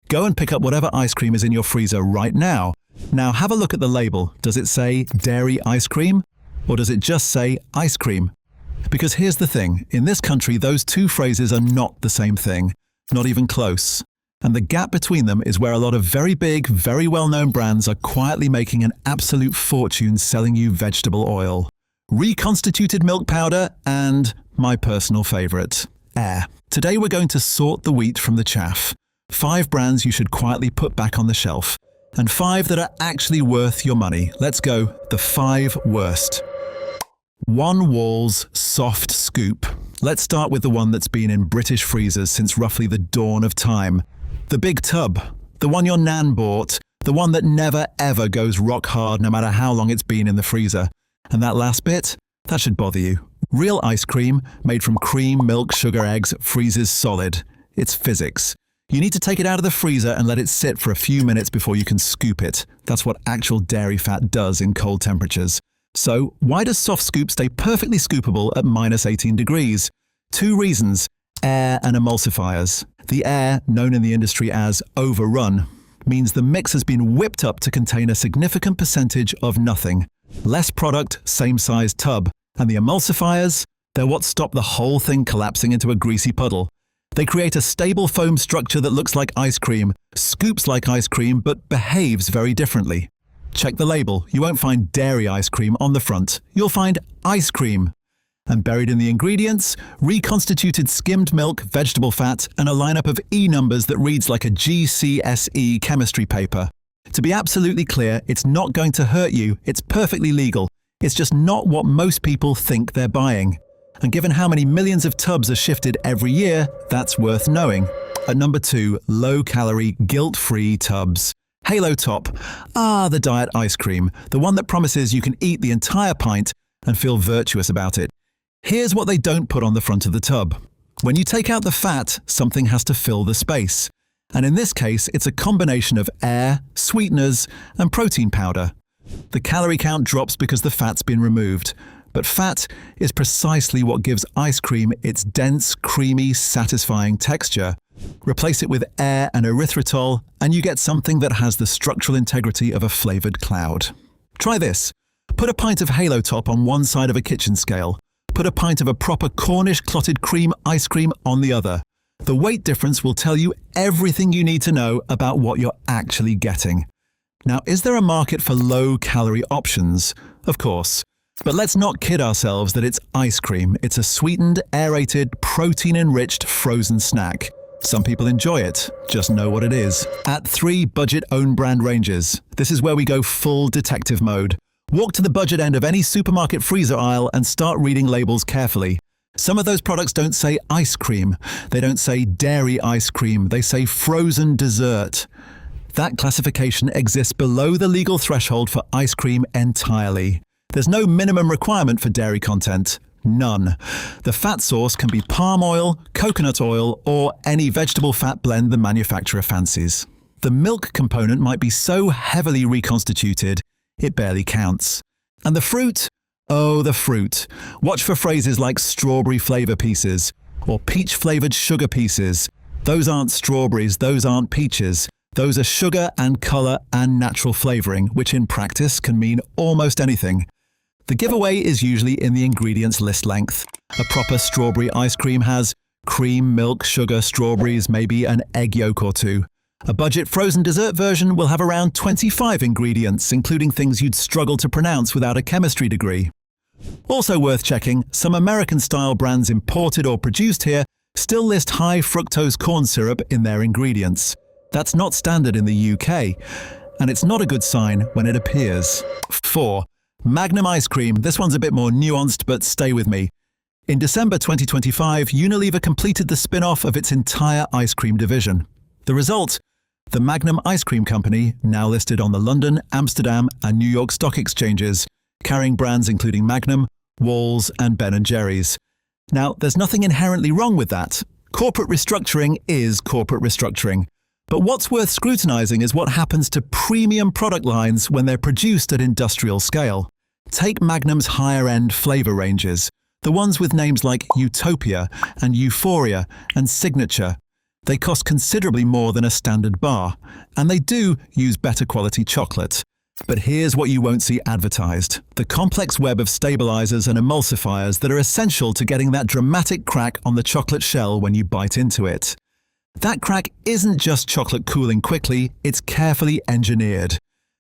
Go and pick up whatever ice cream is in your freezer right now. Now have a look at the label. Does it say dairy ice cream? Or does it just say ice cream? Because here's the thing, in this country those two phrases are not the same thing, not even close. And the gap between them is where a lot of very big, very well-known brands are quietly making an absolute fortune selling you vegetable oil, reconstituted milk powder, and my personal favorite, air. Today we're going to sort the wheat from the chaff. 5 brands you should quietly put back on the shelf, and 5 that are actually worth your money. Let's go, the 5 worst. One Wall's Soft Scoop. Let's start with the one that's been in British freezers since roughly the dawn of time. The big tub, the one your nan bought, the one that never ever goes rock hard no matter how long it's been in the freezer. And that last bit? That should bother you. Real ice cream, made from cream, milk, sugar, eggs, freezes solid. It's physics. You need to take it out of the freezer and let it sit for a few minutes before you can scoop it. That's what actual dairy fat does in cold temperatures. So, why does Soft Scoop stay perfectly scoopable at -18 degrees? 2 reasons: air and emulsifiers. The air, known in the industry as overrun, means the mix has been whipped up to contain a significant percentage of nothing. Less product, same size tub. And the emulsifiers? They're what stop the whole thing collapsing into a greasy puddle. They create a stable foam structure that looks like ice cream, scoops like ice cream, but behaves very differently. Check the label. You won't find dairy ice cream on the front. You'll find ice cream. And buried in the ingredients, reconstituted skimmed milk, vegetable fat, and a lineup of E numbers that reads like a GCSE chemistry paper. To be absolutely clear, it's not going to hurt you. It's perfectly legal. It's just not what most people think they're buying. And given how many millions of tubs are shifted every year, that's worth knowing. At number 2, low-calorie, guilt-free tubs. Halo Top. The diet ice cream. The one that promises you can eat the entire pint and feel virtuous about it. Here's what they don't put on the front of the tub. When you take out the fat, something has to fill the space. And in this case, it's a combination of air, sweeteners, and protein powder. The calorie count drops because the fat's been removed. But fat is precisely what gives ice cream its dense, creamy, satisfying texture. Replace it with air and erythritol, and you get something that has the structural integrity of a flavored cloud. Try this. Put a pint of Halo Top on one side of a kitchen scale. Put a pint of a proper Cornish clotted cream ice cream on the other. The weight difference will tell you everything you need to know about what you're actually getting. Now, is there a market for low-calorie options? Of course. But let's not kid ourselves that it's ice cream. It's a sweetened, aerated, protein-enriched frozen snack. Some people enjoy it. Just know what it is. At 3 budget own brand ranges. This is where we go full detective mode. Walk to the budget end of any supermarket freezer aisle and start reading labels carefully. Some of those products don't say ice cream. They don't say dairy ice cream. They say frozen dessert. That classification exists below the legal threshold for ice cream entirely. There's no minimum requirement for dairy content. None. The fat source can be palm oil, coconut oil, or any vegetable fat blend the manufacturer fancies. The milk component might be so heavily reconstituted, it barely counts. And the fruit? Oh, the fruit. Watch for phrases like strawberry flavor pieces or peach-flavored sugar pieces. Those aren't strawberries, those aren't peaches. Those are sugar and color and natural flavoring, which in practice can mean almost anything. The giveaway is usually in the ingredients list length. A proper strawberry ice cream has cream, milk, sugar, strawberries, maybe an egg yolk or 2. A budget frozen dessert version will have around 25 ingredients, including things you'd struggle to pronounce without a chemistry degree. Also worth checking, some American-style brands imported or produced here still list high fructose corn syrup in their ingredients. That's not standard in the UK, and it's not a good sign when it appears. 4. Magnum ice cream. This one's a bit more nuanced, but stay with me. In December 2025, Unilever completed the spin-off of its entire ice cream division. The result? The Magnum Ice Cream Company, now listed on the London, Amsterdam, and New York stock exchanges, carrying brands including Magnum, Wall's, and Ben & Jerry's. Now, there's nothing inherently wrong with that. Corporate restructuring is corporate restructuring. But what's worth scrutinizing is what happens to premium product lines when they're produced at industrial scale. Take Magnum's higher-end flavor ranges, the ones with names like Utopia and Euphoria and Signature. They cost considerably more than a standard bar, and they do use better quality chocolate. But here's what you won't see advertised: the complex web of stabilizers and emulsifiers that are essential to getting that dramatic crack on the chocolate shell when you bite into it. That crack isn't just chocolate cooling quickly, it's carefully engineered.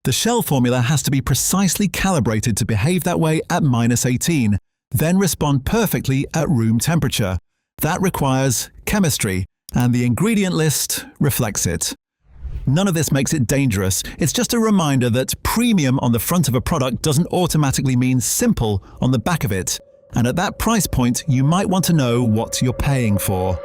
The shell formula has to be precisely calibrated to behave that way at -18, then respond perfectly at room temperature. That requires chemistry, and the ingredient list reflects it. None of this makes it dangerous, it's just a reminder that premium on the front of a product doesn't automatically mean simple on the back of it. And at that price point, you might want to know what you're paying for.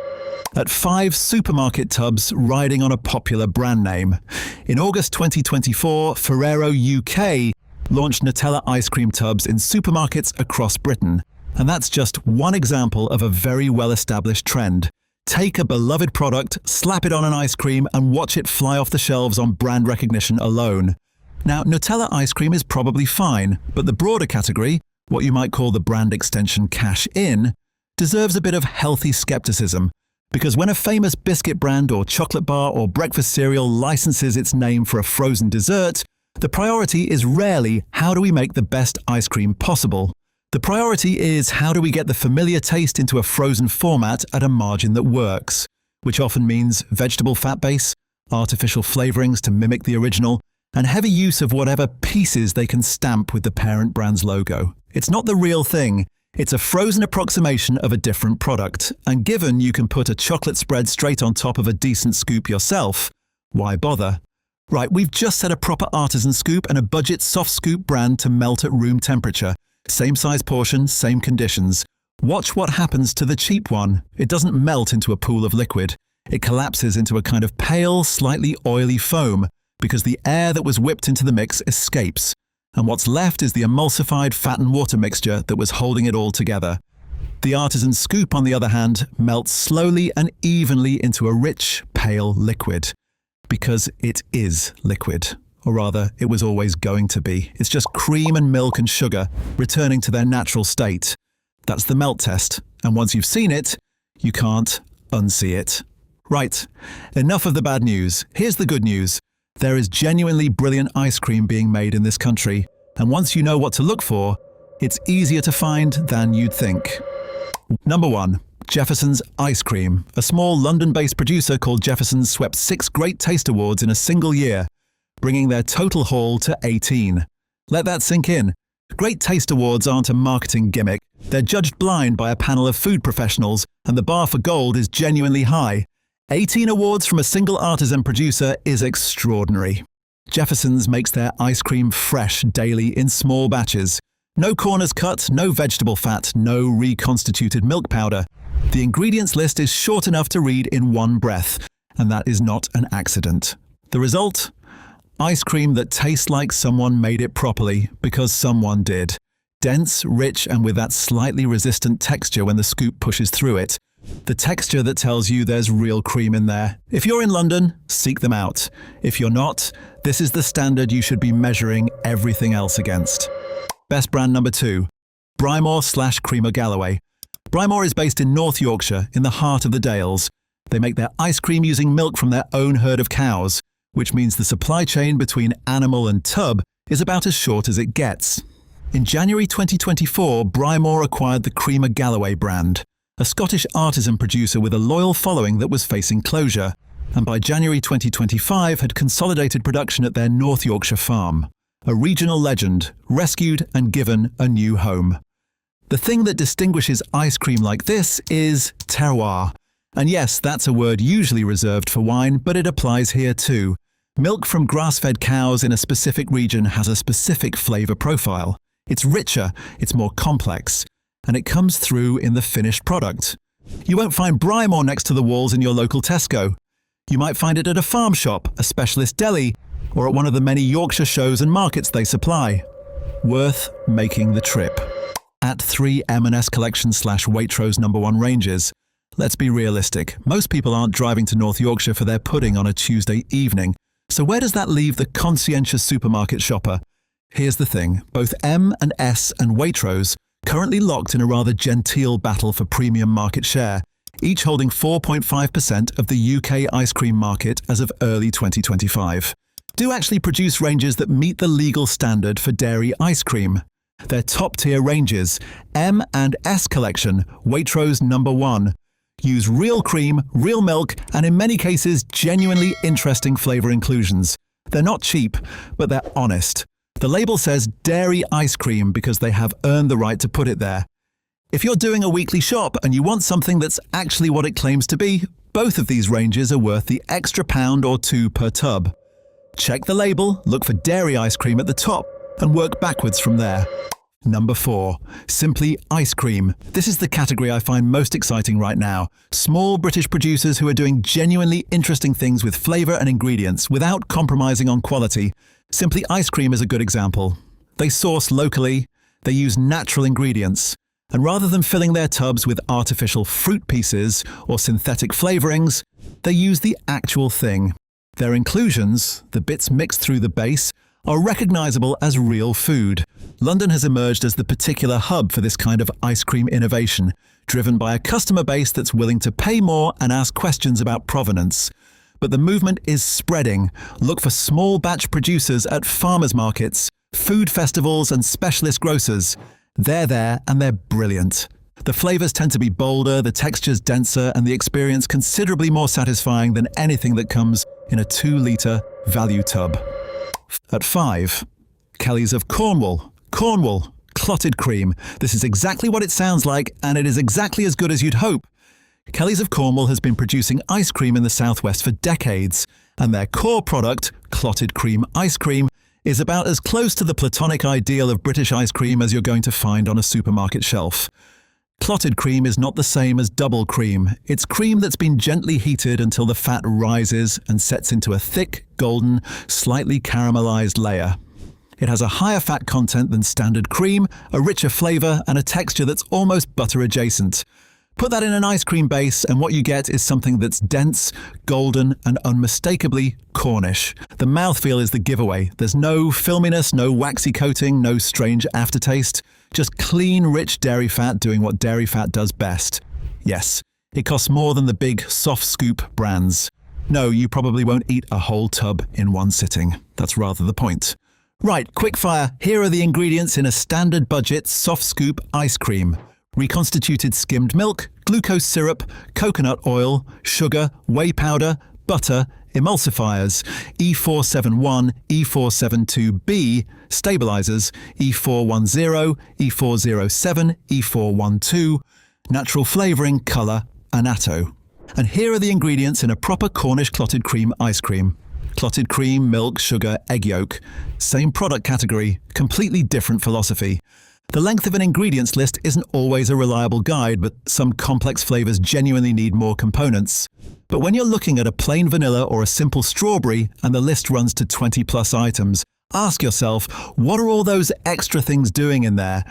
At 5 supermarket tubs riding on a popular brand name. In August 2024, Ferrero UK launched Nutella ice cream tubs in supermarkets across Britain. And that's just one example of a very well-established trend. Take a beloved product, slap it on an ice cream, and watch it fly off the shelves on brand recognition alone. Now, Nutella ice cream is probably fine, but the broader category, what you might call the brand extension cash-in, deserves a bit of healthy skepticism. Because when a famous biscuit brand or chocolate bar or breakfast cereal licenses its name for a frozen dessert, the priority is rarely how do we make the best ice cream possible. The priority is how do we get the familiar taste into a frozen format at a margin that works, which often means vegetable fat base, artificial flavorings to mimic the original, and heavy use of whatever pieces they can stamp with the parent brand's logo. It's not the real thing. It's a frozen approximation of a different product, and given you can put a chocolate spread straight on top of a decent scoop yourself, why bother? Right, we've just set a proper Artisan scoop and a budget soft scoop brand to melt at room temperature. Same size portion, same conditions. Watch what happens to the cheap one. It doesn't melt into a pool of liquid. It collapses into a kind of pale, slightly oily foam because the air that was whipped into the mix escapes. And what's left is the emulsified fat and water mixture that was holding it all together. The Artisan scoop, on the other hand, melts slowly and evenly into a rich, pale liquid. Because it is liquid. Or rather, it was always going to be. It's just cream and milk and sugar returning to their natural state. That's the melt test, and once you've seen it, you can't unsee it. Right, enough of the bad news. Here's the good news. There is genuinely brilliant ice cream being made in this country, and once you know what to look for, it's easier to find than you'd think. Number 1. Jefferson's Ice Cream. A small London-based producer called Jefferson swept 6 Great Taste Awards in a single year, bringing their total haul to 18. Let that sink in. Great Taste Awards aren't a marketing gimmick. They're judged blind by a panel of food professionals, and the bar for gold is genuinely high. 18 awards from a single artisan producer is extraordinary. Jefferson's makes their ice cream fresh daily in small batches. No corners cut, no vegetable fat, no reconstituted milk powder. The ingredients list is short enough to read in one breath, and that is not an accident. The result? Ice cream that tastes like someone made it properly, because someone did. Dense, rich, and with that slightly resistant texture when the scoop pushes through it. The texture that tells you there's real cream in there. If you're in London, seek them out. If you're not, this is the standard you should be measuring everything else against. Best brand number 2. Brymor/Creamer Galloway. Brymor is based in North Yorkshire, in the heart of the Dales. They make their ice cream using milk from their own herd of cows, which means the supply chain between animal and tub is about as short as it gets. In January 2024, Brymor acquired the Creamer Galloway brand, a Scottish artisan producer with a loyal following that was facing closure, and by January 2025 had consolidated production at their North Yorkshire farm. A regional legend, rescued and given a new home. The thing that distinguishes ice cream like this is terroir. And yes, that's a word usually reserved for wine, but it applies here too. Milk from grass-fed cows in a specific region has a specific flavour profile. It's richer, it's more complex, and it comes through in the finished product. You won't find Brymor next to the walls in your local Tesco. You might find it at a farm shop, a specialist deli, or at one of the many Yorkshire shows and markets they supply. Worth making the trip. At 3 M&S Collection/Waitrose #1 ranges, let's be realistic. Most people aren't driving to North Yorkshire for their pudding on a Tuesday evening. So where does that leave the conscientious supermarket shopper? Here's the thing. Both M&S and Waitrose, currently locked in a rather genteel battle for premium market share, each holding 4.5% of the UK ice cream market as of early 2025. Do actually produce ranges that meet the legal standard for dairy ice cream. Their top-tier ranges, M and S collection, Waitrose number 1, use real cream, real milk, and in many cases, genuinely interesting flavor inclusions. They're not cheap, but they're honest. The label says dairy ice cream because they have earned the right to put it there. If you're doing a weekly shop and you want something that's actually what it claims to be, both of these ranges are worth the extra £1 or £2 per tub. Check the label, look for dairy ice cream at the top, and work backwards from there. Number 4. Simply ice cream. This is the category I find most exciting right now. Small British producers who are doing genuinely interesting things with flavour and ingredients without compromising on quality. Simply Ice Cream is a good example. They source locally, they use natural ingredients, and rather than filling their tubs with artificial fruit pieces or synthetic flavourings, they use the actual thing. Their inclusions, the bits mixed through the base, are recognisable as real food. London has emerged as the particular hub for this kind of ice cream innovation, driven by a customer base that's willing to pay more and ask questions about provenance. But the movement is spreading. Look for small batch producers at farmers markets, food festivals and specialist grocers. They're there and they're brilliant. The flavours tend to be bolder, the texture's denser, and the experience considerably more satisfying than anything that comes in a 2-litre value tub. At 5. Kelly's of Cornwall. Cornwall, clotted cream. This is exactly what it sounds like, and it is exactly as good as you'd hope. Kelly's of Cornwall has been producing ice cream in the southwest for decades, and their core product, clotted cream ice cream, is about as close to the platonic ideal of British ice cream as you're going to find on a supermarket shelf. Clotted cream is not the same as double cream. It's cream that's been gently heated until the fat rises and sets into a thick, golden, slightly caramelized layer. It has a higher fat content than standard cream, a richer flavour, and a texture that's almost butter adjacent. Put that in an ice cream base and what you get is something that's dense, golden, and unmistakably Cornish. The mouthfeel is the giveaway. There's no filminess, no waxy coating, no strange aftertaste. Just clean, rich dairy fat doing what dairy fat does best. Yes, it costs more than the big, soft scoop brands. No, you probably won't eat a whole tub in one sitting. That's rather the point. Right, quickfire. Here are the ingredients in a standard budget soft scoop ice cream. Reconstituted skimmed milk, glucose syrup, coconut oil, sugar, whey powder, butter, emulsifiers, E471, E472B, stabilizers, E410, E407, E412, natural flavoring, color, annatto. And here are the ingredients in a proper Cornish clotted cream ice cream. Clotted cream, milk, sugar, egg yolk. Same product category, completely different philosophy. The length of an ingredients list isn't always a reliable guide, but some complex flavors genuinely need more components. But when you're looking at a plain vanilla or a simple strawberry and the list runs to 20+ items, ask yourself, what are all those extra things doing in there?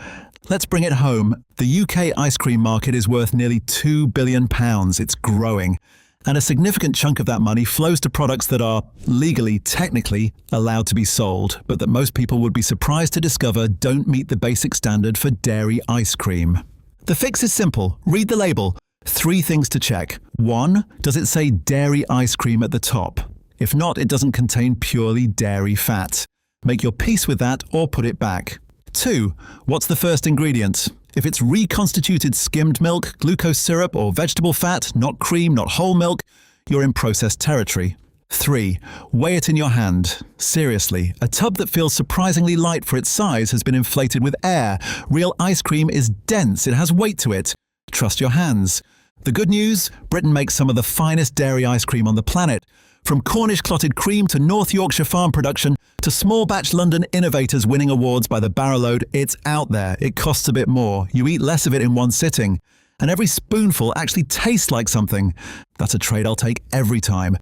Let's bring it home. The UK ice cream market is worth nearly £2 billion. It's growing. And a significant chunk of that money flows to products that are, legally, technically, allowed to be sold, but that most people would be surprised to discover don't meet the basic standard for dairy ice cream. The fix is simple. Read the label. 3 things to check. 1. Does it say dairy ice cream at the top? If not, it doesn't contain purely dairy fat. Make your peace with that or put it back. 2. What's the first ingredient? If it's reconstituted skimmed milk, glucose syrup, or vegetable fat, not cream, not whole milk, you're in processed territory. 3. Weigh it in your hand. Seriously, a tub that feels surprisingly light for its size has been inflated with air. Real ice cream is dense, it has weight to it. Trust your hands. The good news? Britain makes some of the finest dairy ice cream on the planet. From Cornish clotted cream to North Yorkshire farm production to small batch London innovators winning awards by the barrowload, it's out there. It costs a bit more. You eat less of it in one sitting. And every spoonful actually tastes like something. That's a trade I'll take every time.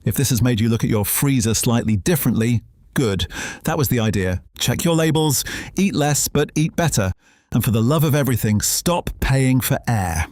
If this has made you look at your freezer slightly differently, good. That was the idea. Check your labels, eat less but eat better. And for the love of everything, stop paying for air.